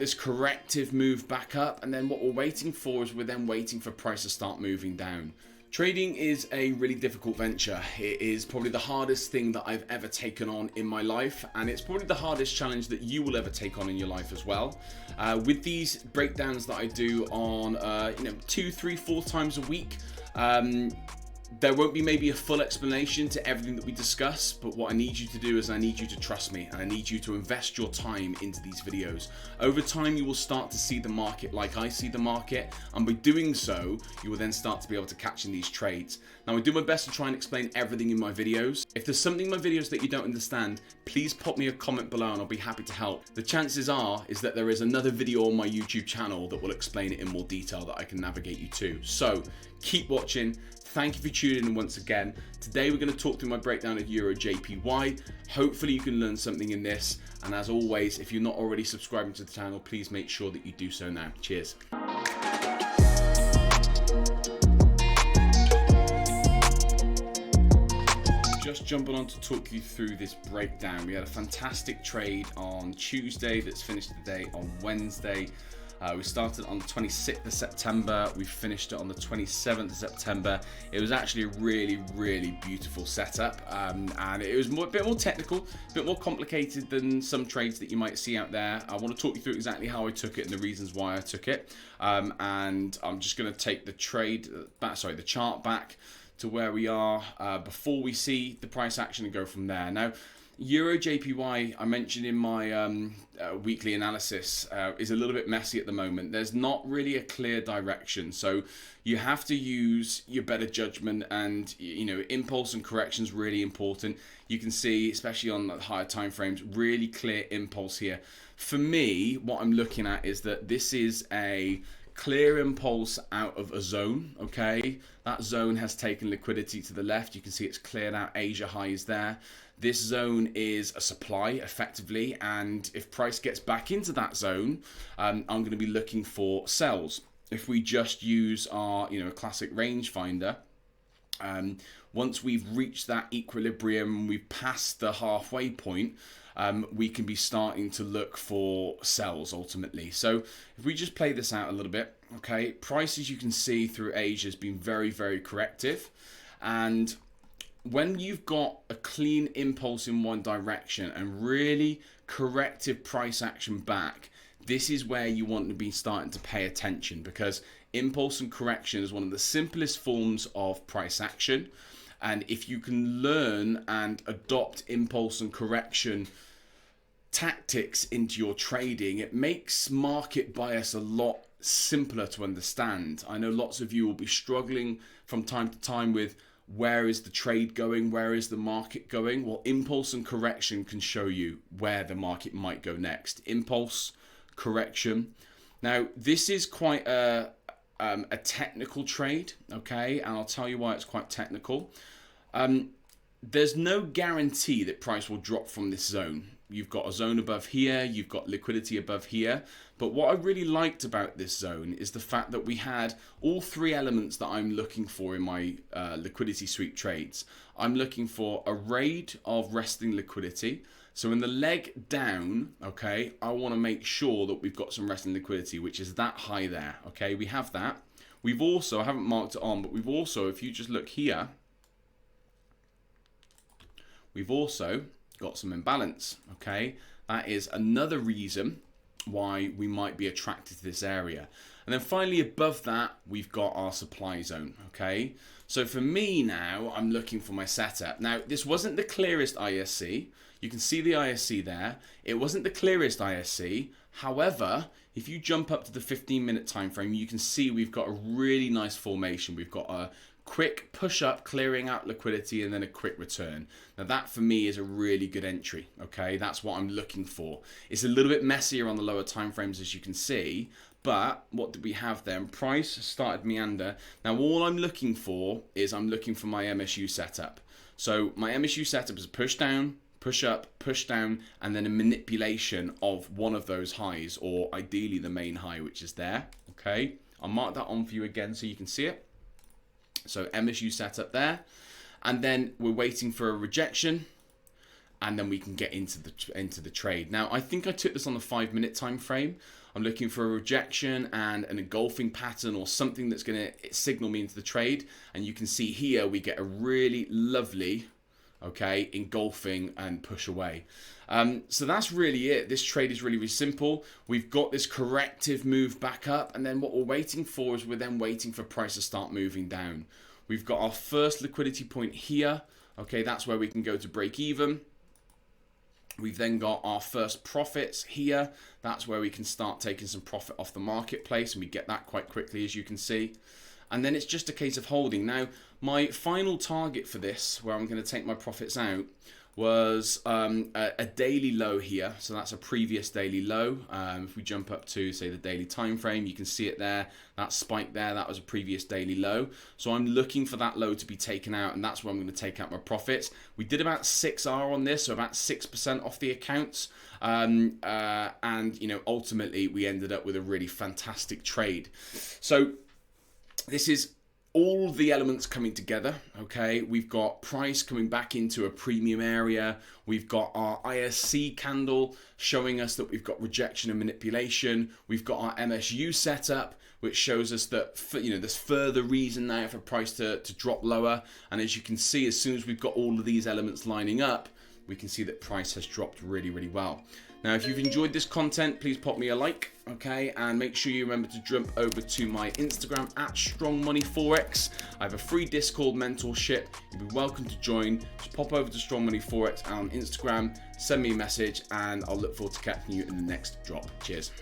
this corrective move back up, and then what we're waiting for is we're then waiting for price to start moving down. Trading is a really difficult venture. It is probably the hardest thing that I've ever taken on in my life, and it's probably the hardest challenge that you will ever take on in your life as well. With these breakdowns that I do on 2, 3, 4 times a week, there won't be maybe a full explanation to everything that we discuss, but what I need you to do is I need you to trust me, and I need you to invest your time into these videos. Over time, you will start to see the market like I see the market, and by doing so, you will then start to be able to catch in these trades. Now, I do my best to try and explain everything in my videos. If there's something in my videos that you don't understand, please pop me a comment below and I'll be happy to help. The chances are is that there is another video on my YouTube channel that will explain it in more detail that I can navigate you to. So keep watching. Thank you for tuning in once again. Today we're going to talk through my breakdown of Euro JPY. Hopefully you can learn something in this. And as always, if you're not already subscribing to the channel, please make sure that you do so now. Cheers. Just jumping on to talk you through this breakdown. We had a fantastic trade on Tuesday that's finished today on Wednesday. We started on the 26th of September. We finished it on the 27th of September. It was actually a really, really beautiful setup. And it was a bit more technical, a bit more complicated than some trades that you might see out there. I want to talk you through exactly how I took it and the reasons why I took it. And I'm just going to take the the chart back to where we are before we see the price action and go from there. Now, Euro JPY, I mentioned in my weekly analysis, is a little bit messy at the moment. There's not really a clear direction, so you have to use your better judgment, and impulse and correction is really important. You can see, especially on the higher time frames, really clear impulse here. For me, what I'm looking at is that this is a clear impulse out of a zone. Okay, that zone has taken liquidity to the left. You can see it's cleared out Asia highs there. This zone is a supply effectively, and if price gets back into that zone, I'm going to be looking for sells. If we just use our classic range finder, once we've reached that equilibrium, we've passed the halfway point, we can be starting to look for sells ultimately. So if we just play this out a little bit, okay, price, as you can see through Asia, has been very, very corrective. And when you've got a clean impulse in one direction and really corrective price action back, this is where you want to be starting to pay attention, because impulse and correction is one of the simplest forms of price action. And if you can learn and adopt impulse and correction tactics into your trading, it makes market bias a lot simpler to understand. I know lots of you will be struggling from time to time with, where is the trade going? Where is the market going? Well, impulse and correction can show you where the market might go next. Impulse, correction. Now, this is quite a technical trade, okay? And I'll tell you why it's quite technical. There's no guarantee that price will drop from this zone. You've got a zone above here, you've got liquidity above here. But what I really liked about this zone is the fact that we had all three elements that I'm looking for in my liquidity sweep trades. I'm looking for a raid of resting liquidity. So in the leg down, okay, I want to make sure that we've got some resting liquidity, which is that high there, okay? We have that. We've also, I haven't marked it on, but we've also, if you just look here, we've also got some imbalance, okay? That is another reason why we might be attracted to this area. And then finally above that, we've got our supply zone, okay? So for me now, I'm looking for my setup. Now, this wasn't the clearest ISC. You can see the ISC there. It wasn't the clearest ISC. However, if you jump up to the 15-minute time frame, you can see we've got a really nice formation. We've got a quick push up, clearing out liquidity, and then a quick return. Now that for me is a really good entry, okay? That's what I'm looking for. It's a little bit messier on the lower time frames, as you can see, but what did we have then? Price started meander. Now all I'm looking for is I'm looking for my MSU setup. So my MSU setup is a push down, push up, push down, and then a manipulation of one of those highs, or ideally the main high, which is there, okay? I'll mark that on for you again so you can see it. So MSU setup there, and then we're waiting for a rejection, and then we can get into the trade. Now I think I took this on the 5-minute time frame. I'm looking for a rejection and an engulfing pattern or something that's going to signal me into the trade. And you can see here we get a really lovely, okay, engulfing and push away. So that's really it. This trade is really, really simple. We've got this corrective move back up, and then what we're waiting for is we're then waiting for price to start moving down. We've got our first liquidity point here. Okay, that's where we can go to break even. We've then got our first profits here. That's where we can start taking some profit off the marketplace, and we get that quite quickly, as you can see. And then it's just a case of holding. Now, my final target for this, where I'm going to take my profits out, was a daily low here. So that's a previous daily low. If we jump up to, say, the daily time frame, you can see it there. That spike there, that was a previous daily low. So I'm looking for that low to be taken out, and that's where I'm going to take out my profits. We did about 6R on this, so about 6% off the accounts. And you know, ultimately we ended up with a really fantastic trade. So this is all the elements coming together. Okay, we've got price coming back into a premium area. We've got our ISC candle showing us that we've got rejection and manipulation. We've got our MSU setup, which shows us that, you know, there's further reason now for price to drop lower. And as you can see, as soon as we've got all of these elements lining up, we can see that price has dropped really, really well. Now, if you've enjoyed this content, please pop me a like, okay? And make sure you remember to jump over to my Instagram at StrongMoneyForex. I have a free Discord mentorship. You'll be welcome to join. Just pop over to StrongMoneyForex on Instagram, send me a message, and I'll look forward to catching you in the next drop. Cheers.